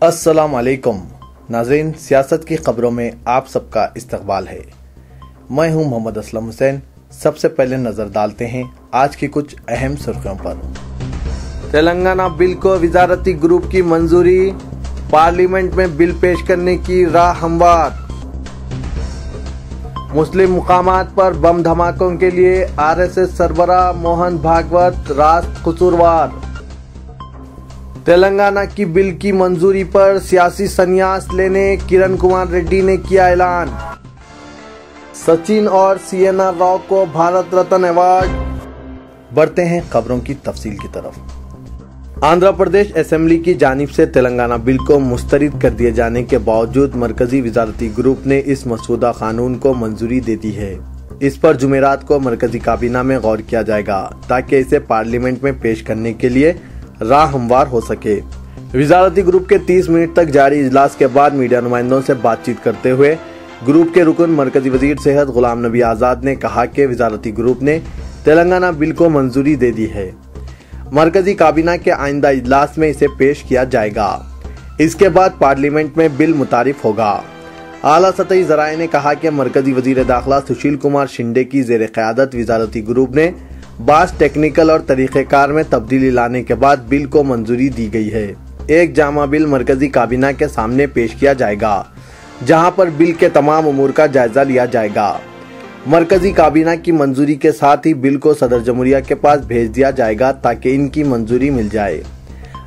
अस्सलाम वालेकुम नाज़रीन, सियासत की खबरों में आप सबका इस्तकबाल है। मैं हूं मोहम्मद असलम हुसैन। सबसे पहले नजर डालते हैं आज की कुछ अहम सुर्खियों पर। तेलंगाना बिल को वजारती ग्रुप की मंजूरी, पार्लियामेंट में बिल पेश करने की राह हमवार। मुस्लिम मुकामात पर बम धमाकों के लिए आरएसएस सरबराह मोहन भागवत रास्त कसूरवार। तेलंगाना की बिल की मंजूरी पर सियासी संन्यास लेने किरण कुमार रेड्डी ने किया ऐलान। सचिन और सीएनआर राव को भारत रत्न अवार्ड। बढ़ते हैं खबरों की तफसील की तरफ। आंध्र प्रदेश असेंबली की जानिब से तेलंगाना बिल को मुस्तरद कर दिए जाने के बावजूद मरकजी वजारती ग्रुप ने इस मसौदा कानून को मंजूरी दे दी है। इस पर जुमेरात को मरकजी काबीना में गौर किया जाएगा ताकि इसे पार्लियामेंट में पेश करने के लिए राह हमवार हो सके। वजारती ग्रुप के 30 मिनट तक जारी इजलास के बाद मीडिया नुमाइंदों से बातचीत करते हुए ग्रुप के रुकन मरकजी वजीर सेहत गुलाम नबी आजाद ने कहा कि वजारती ग्रुप ने तेलंगाना बिल को मंजूरी दे दी है। मरकजी काबीना के आइंदा इजलास में इसे पेश किया जाएगा। इसके बाद पार्लियामेंट में बिल मुतारिफ होगा। आला सतही जराये ने कहा कि मरकजी वजीर दाखिला सुशील कुमार शिंदे की जेर क़यादत वजारती ग्रुप ने बास टेक्निकल और तरीक़ेकार में तब्दीली लाने के बाद बिल को मंजूरी दी गई है। एक जामा बिल मरकजी काबीना के सामने पेश किया जाएगा, जहां पर बिल के तमाम उमूर का जायजा लिया जाएगा। मरकजी काबीना की मंजूरी के साथ ही बिल को सदर जमहूरिया के पास भेज दिया जाएगा ताकि इनकी मंजूरी मिल जाए।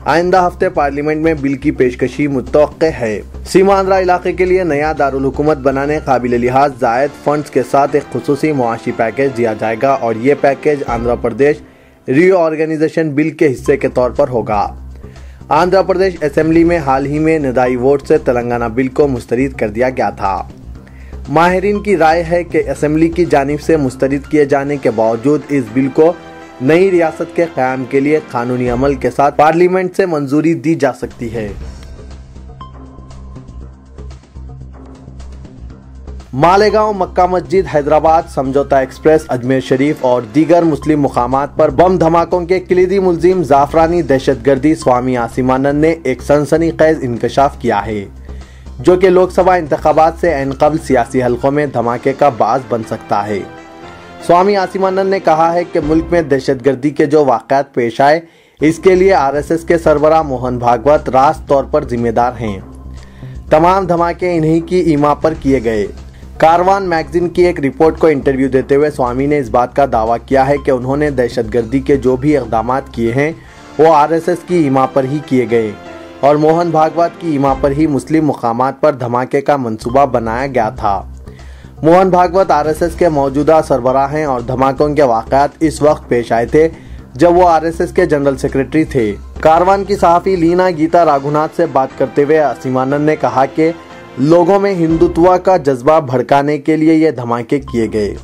आइंदा हफ्ते पार्लियामेंट में बिल की पेशकशी मुतवक्के है। सीमांध्रा इलाके के लिए नया दारुल हुकूमत बनाने काबिल लिहाज जायद फंड्स के साथ एक खुसूसी मुआशी पैकेज दिया जाएगा और ये package Andhra Pradesh reorganisation bill के हिस्से के तौर पर होगा। आंध्र प्रदेश असेंबली में हाल ही में निदाई वोट से तेलंगाना बिल को मुस्तरद कर दिया गया था। माहिरीन की राय है कि असेंबली की जानिब से मुस्तरद किए जाने के बावजूद इस बिल को नई रियासत के क़याम के लिए कानूनी अमल के साथ पार्लियामेंट से मंजूरी दी जा सकती है। मालेगांव मक्का मस्जिद हैदराबाद समझौता एक्सप्रेस अजमेर शरीफ और दीगर मुस्लिम मुकामात पर बम धमाकों के कलीदी मुलजिम जाफरानी दहशतगर्दी स्वामी आसिमानंद ने एक सनसनीखेज इंकशाफ किया है, जो कि लोकसभा इंतखाबात से ऐन क़ब्ल सियासी हलकों में धमाके का बाज़ बन सकता है। स्वामी आसिमानंद ने कहा है कि मुल्क में दहशतगर्दी के जो वाक़यात पेश आए, इसके लिए आरएसएस के सरबराह मोहन भागवत रास्त तौर पर जिम्मेदार हैं। तमाम धमाके इन्हीं की ईमा पर किए गए। कारवान मैगजीन की एक रिपोर्ट को इंटरव्यू देते हुए स्वामी ने इस बात का दावा किया है कि उन्होंने दहशतगर्दी के जो भी इक़दामात किए हैं वो आरएसएस की ईमा पर ही किए गए और मोहन भागवत की ईमा पर ही मुस्लिम मुकामात पर धमाके का मंसूबा बनाया गया था। मोहन भागवत आरएसएस के मौजूदा सरबराह हैं और धमाकों के वाक़यात इस वक्त पेश आए थे जब वो आरएसएस के जनरल सेक्रेटरी थे। कारवान की सहाफ़ी लीना गीता राघुनाथ से बात करते हुए आसिमानंद ने कहा कि लोगों में हिंदुत्व का जज्बा भड़काने के लिए ये धमाके किए गए।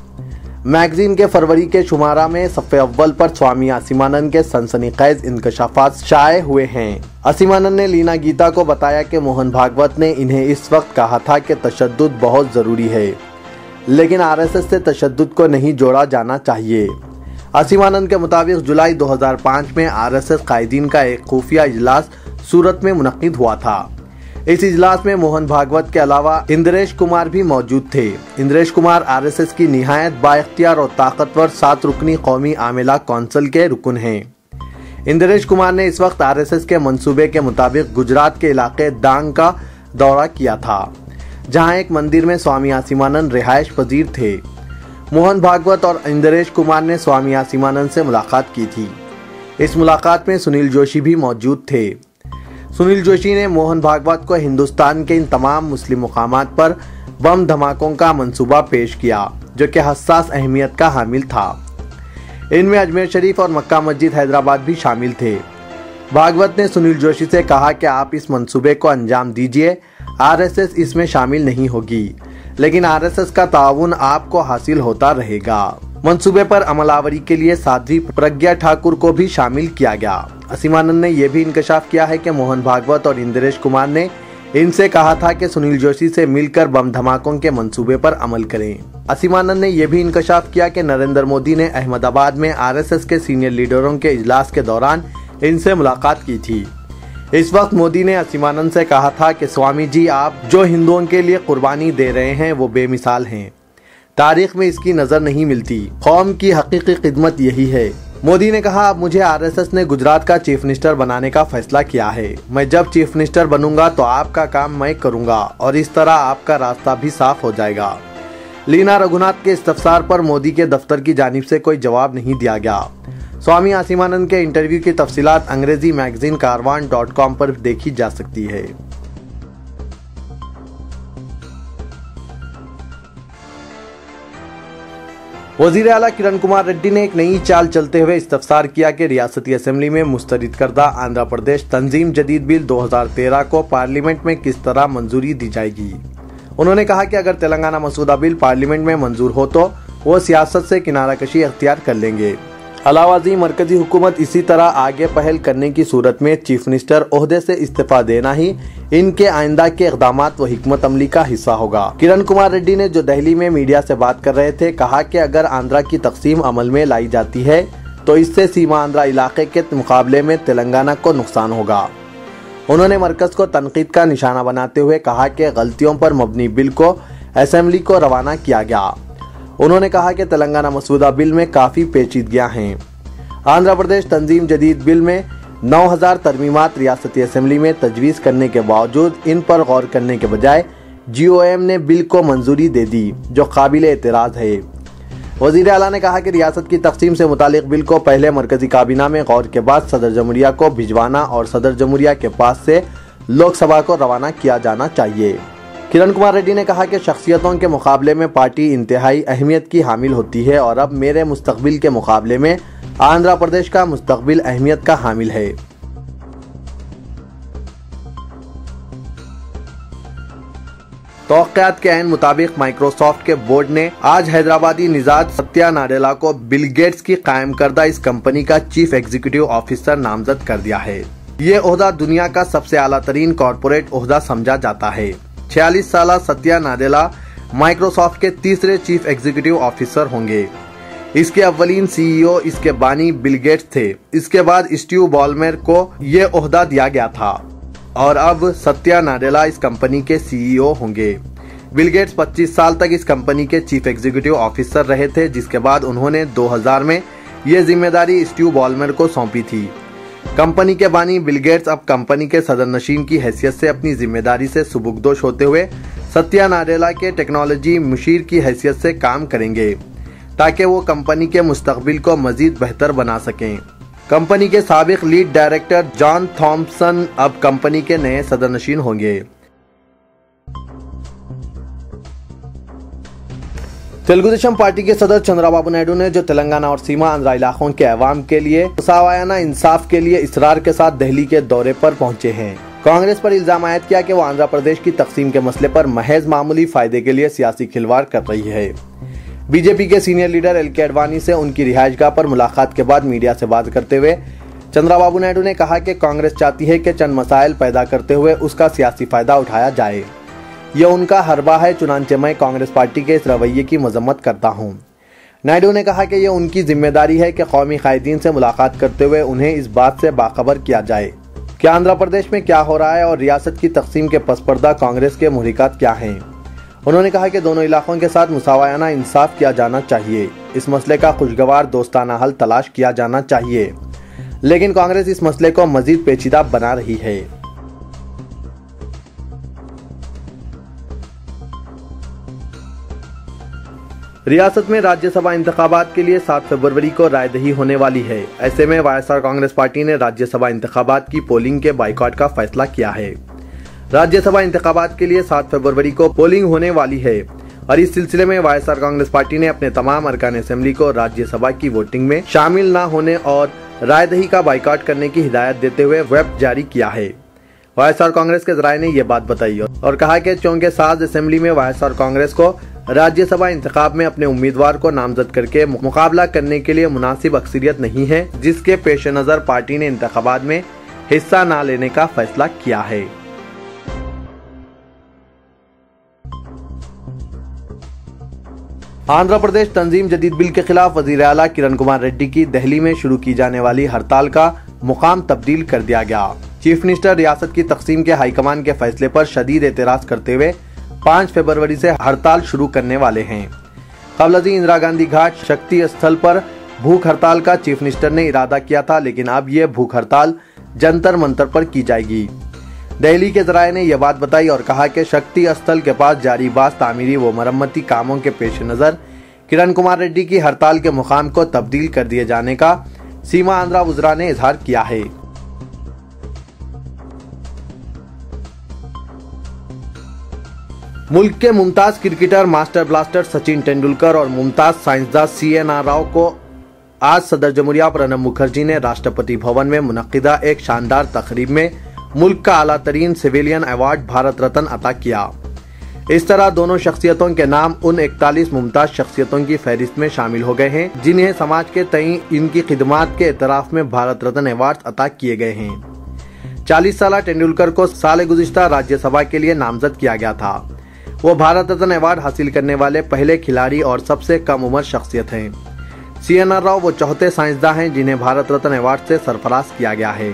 मैगजीन के फरवरी के शुमारा में सफ़े अव्वल पर स्वामी आसिमानंद के सनसनीखेज इंकशाफात शाये हुए हैं। आसिमानंद ने लीना गीता को बताया कि मोहन भागवत ने इन्हें इस वक्त कहा था कि तशद्दुद बहुत ज़रूरी है, लेकिन आरएसएस से तशद्दुद को नहीं जोड़ा जाना चाहिए। आसिमानंद के मुताबिक जुलाई 2005 में आरएसएस कायदीन का एक खुफिया इजलास सूरत में मुनक्किद हुआ था। इस इजलास में मोहन भागवत के अलावा इंद्रेश कुमार भी मौजूद थे। इंद्रेश कुमार आरएसएस की निहायत बाइख्तियार और ताकतवर 7 रुकनी कौमी आमिला कौंसिल के रुकन हैं। इंद्रेश कुमार ने इस वक्त आरएसएस के मंसूबे के मुताबिक गुजरात के इलाके डांग का दौरा किया था, जहां एक मंदिर में स्वामी आसिमानंद रिहायश पजीर थे। मोहन भागवत और इंद्रेश कुमार ने स्वामी आसिमानंद से मुलाकात की थी। इस मुलाकात में सुनील जोशी भी मौजूद थे। सुनील जोशी ने मोहन भागवत को हिंदुस्तान के इन तमाम मुस्लिम मुकामात पर बम धमाकों का मंसूबा पेश किया, जो कि हसास अहमियत का हामिल था। इनमें अजमेर शरीफ और मक्का मस्जिद हैदराबाद भी शामिल थे। भागवत ने सुनील जोशी से कहा कि आप इस मंसूबे को अंजाम दीजिए, आरएसएस इसमें शामिल नहीं होगी, लेकिन आरएसएस का ताउन आपको हासिल होता रहेगा। मंसूबे पर अमलावरी के लिए साध्वी प्रज्ञा ठाकुर को भी शामिल किया गया। आसिमानंद ने यह भी इंकशाफ किया है कि मोहन भागवत और इंद्रेश कुमार ने इनसे कहा था कि सुनील जोशी से मिलकर बम धमाकों के मंसूबे पर अमल करें। आसिमानंद ने यह भी इंकशाफ किया कि नरेंद्र मोदी ने अहमदाबाद में आरएसएस के सीनियर लीडरों के इजलास के दौरान इनसे मुलाकात की थी। इस वक्त मोदी ने असीमानंद से कहा था कि स्वामी जी, आप जो हिंदुओं के लिए कुर्बानी दे रहे हैं वो बेमिसाल हैं। तारीख में इसकी नजर नहीं मिलती। कौम की हकीकी खिदमत यही है। मोदी ने कहा, अब मुझे आरएसएस ने गुजरात का चीफ मिनिस्टर बनाने का फैसला किया है। मैं जब चीफ मिनिस्टर बनूंगा तो आपका काम मैं करूंगा और इस तरह आपका रास्ता भी साफ हो जाएगा। लीना रघुनाथ के इस्तफसार पर मोदी के दफ्तर की जानिब से कोई जवाब नहीं दिया गया। स्वामी आसिमानंद के इंटरव्यू की तफसीलात अंग्रेजी मैगजीन कारवान.com पर देखी जा सकती है। वजीर आला किरण कुमार रेड्डी ने एक नई चाल चलते हुए इस्तफसार किया कि रियासती असेंबली में मुस्तरद करदा आंध्र प्रदेश तंजीम जदीद बिल 2013 को पार्लियामेंट में किस तरह मंजूरी दी जाएगी। उन्होंने कहा कि अगर तेलंगाना मसूदा बिल पार्लियामेंट में मंजूर हो तो वो सियासत से किनारा कशी अख्तियार कर लेंगे। अलावाजी मरकजी हुकूमत इसी तरह आगे पहल करने की सूरत में चीफ मिनिस्टर ओहदे से इस्तीफा देना ही इनके आइंदा के इक़दामात व हिकमत अमली का हिस्सा होगा। किरण कुमार रेड्डी ने जो दिल्ली में मीडिया से बात कर रहे थे, कहा कि अगर आंध्रा की तकसीम अमल में लाई जाती है तो इससे सीमा आंध्रा इलाके के मुकाबले में तेलंगाना को नुकसान होगा। उन्होंने मरकज को तनकीद का निशाना बनाते हुए कहा कि गलतियों पर मबनी बिल को असेंबली को रवाना किया गया। उन्होंने कहा कि तेलंगाना मसूदा बिल में काफी पेचीदगियां हैं। आंध्र प्रदेश तंजीम जदीद बिल में 9000 तरमीमात रियासती असेंबली में तजवीज़ करने के बावजूद इन पर गौर करने के बजाय GOM ने बिल को मंजूरी दे दी, जो काबिल एतराज़ है। वज़ीर आला ने कहा कि रियासत की तकसीम से मुतालिक बिल को पहले मरकजी काबीना में गौर के बाद सदर जमहूरिया को भिजवाना और सदर जमहूरिया के पास से लोकसभा को रवाना किया जाना चाहिए। किरण कुमार रेड्डी ने कहा कि शख्सियतों के मुकाबले में पार्टी इंतहाई अहमियत की हामिल होती है और अब मेरे मुस्तकबिल के मुकाबले में आंध्र प्रदेश का मुस्तकबिल अहमियत का हामिल है। तौक़ियात के ऐन मुताबिक माइक्रोसॉफ्ट के बोर्ड ने आज हैदराबादी निजात सत्या नाडेला को बिल गेट्स की कायम करदा इस कंपनी का चीफ एग्जीक्यूटिव ऑफिसर नामजद कर दिया है। ये ओहदा दुनिया का सबसे आला तरीन कॉरपोरेट ओहदा समझा जाता है। 46 साला सत्या नाडेला माइक्रोसॉफ्ट के तीसरे चीफ एग्जीक्यूटिव ऑफिसर होंगे। इसके अव्वलीन CEO इसके बानी बिल गेट्स थे। इसके बाद स्टीव बॉलमेर को ये ओहदा दिया गया था और अब सत्या नाडेला इस कंपनी के CEO होंगे। बिल गेट्स 25 साल तक इस कंपनी के चीफ एग्जीक्यूटिव ऑफिसर रहे थे, जिसके बाद उन्होंने 2000 में ये जिम्मेदारी स्टीव बॉलमेर को सौंपी थी। कंपनी के बानी बिल गेट्स अब कंपनी के सदरनशीन की हैसियत से अपनी जिम्मेदारी से सुबुकदोश होते हुए सत्या नाडेला के टेक्नोलॉजी मुशीर की हैसियत से काम करेंगे ताकि वो कंपनी के मुस्तकबिल को मजीद बेहतर बना सकें। कंपनी के साबिक लीड डायरेक्टर जॉन थॉम्पसन अब कंपनी के नए सदरनशीन होंगे। तेलुगु देशम पार्टी के सदर चंद्रबाबू नायडू ने जो तेलंगाना और सीमा आंध्रा इलाकों के अवाम के लिए मुसावायाना इंसाफ के लिए इसरार के साथ दिल्ली के दौरे पर पहुंचे हैं। कांग्रेस पर इल्जाम आयद किया कि वो आंध्र प्रदेश की तकसीम के मसले पर महज मामूली फायदे के लिए सियासी खिलवाड़ कर रही है। बीजेपी के सीनियर लीडर LK आडवाणी से उनकी रिहाइशगाह पर मुलाकात के बाद मीडिया से बात करते हुए चंद्रबाबू नायडू ने कहा कि कांग्रेस चाहती है कि चंद मसाइल पैदा करते हुए उसका सियासी फायदा उठाया जाए। यह उनका हरबा है, चुनांचे मैं कांग्रेस पार्टी के इस रवैये की मजम्मत करता हूं। नायडू ने कहा कि यह उनकी जिम्मेदारी है कि कौमी कायदीन से मुलाकात करते हुए उन्हें इस बात से बाखबर किया जाए कि आंध्र प्रदेश में क्या हो रहा है और रियासत की तकसीम के पसपर्दा कांग्रेस के मुहरिकात क्या हैं। उन्होंने कहा कि दोनों इलाकों के साथ मुसावायाना इंसाफ किया जाना चाहिए। इस मसले का खुशगवार दोस्ताना हल तलाश किया जाना चाहिए, लेकिन कांग्रेस इस मसले को मजीद पेचीदा बना रही है। रियासत में राज्यसभा इंतखाबात के लिए 7 फरवरी को रायदही होने वाली है। ऐसे में वाईएसआर कांग्रेस पार्टी ने राज्यसभा इंतखाबात की पोलिंग के बाइकआउट का फैसला किया है। राज्यसभा इंतखाबात के लिए 7 फरवरी को पोलिंग होने वाली है और इस सिलसिले में वाईएसआर कांग्रेस पार्टी ने अपने तमाम अरकान असेंबली को राज्यसभा की वोटिंग में शामिल न होने और रायदही का बाइकआउट करने की हिदायत देते हुए व्हिप जारी किया है। वाईएसआर कांग्रेस के जराये ने यह बात बताई और कहा कि चूंकि साज असेंबली में वाईएसआर कांग्रेस को राज्यसभा इंतखाब में अपने उम्मीदवार को नामजद करके मुकाबला करने के लिए मुनासिब अक्सरियत नहीं है, जिसके पेश नजर पार्टी ने इंतखाबात में हिस्सा न लेने का फैसला किया है। आंध्र प्रदेश तंजीम जदीद बिल के खिलाफ वजीर आला किरण कुमार रेड्डी की दिल्ली में शुरू की जाने वाली हड़ताल का मुकाम तब्दील कर दिया गया। चीफ मिनिस्टर रियासत की तकसीम के हाईकमान के फैसले पर शदीद एतराज करते हुए 5 फरवरी से हड़ताल शुरू करने वाले हैं। कबलजी इंदिरा गांधी घाट शक्ति स्थल पर भूख हड़ताल का चीफ मिनिस्टर ने इरादा किया था, लेकिन अब ये भूख हड़ताल जंतर मंतर पर की जाएगी। दिल्ली के जराये ने यह बात बताई और कहा कि शक्ति स्थल के पास जारी बास तामीरी व मरम्मती कामों के पेश नजर किरण कुमार रेड्डी की हड़ताल के मुकाम को तब्दील कर दिए जाने का सीमांध्र वज़रा ने इजहार किया है। मुल्क के Mumtaz cricketer master blaster Sachin Tendulkar और मुमताज साइंसदान CNR राव को आज सदर जमहूरिया प्रणब मुखर्जी ने राष्ट्रपति भवन में मुनक्किदा एक शानदार तकरीब में मुल्क का आला तरीन सिविलियन अवार्ड भारत रत्न अता किया। इस तरह दोनों शख्सियतों के नाम उन 41 मुमताज शख्सियतों की फहरिस्त में शामिल हो गए हैं जिन्हें समाज के तई इनकी खिदमात के एतराफ में भारत रत्न अवार्ड अता किए गए हैं। 40 साल तेंदुलकर को साल गुज़िश्ता राज्यसभा के लिए नामजद किया गया था। वो भारत रत्न अवार्ड हासिल करने वाले पहले खिलाड़ी और सबसे कम उम्र शख्सियत हैं। CNR राव वो चौथे साइंसदान हैं जिन्हें भारत रत्न अवार्ड से सरफराज किया गया है।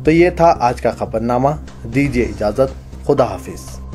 तो ये था आज का खबरनामा। दीजिए इजाजत। खुदा हाफिज।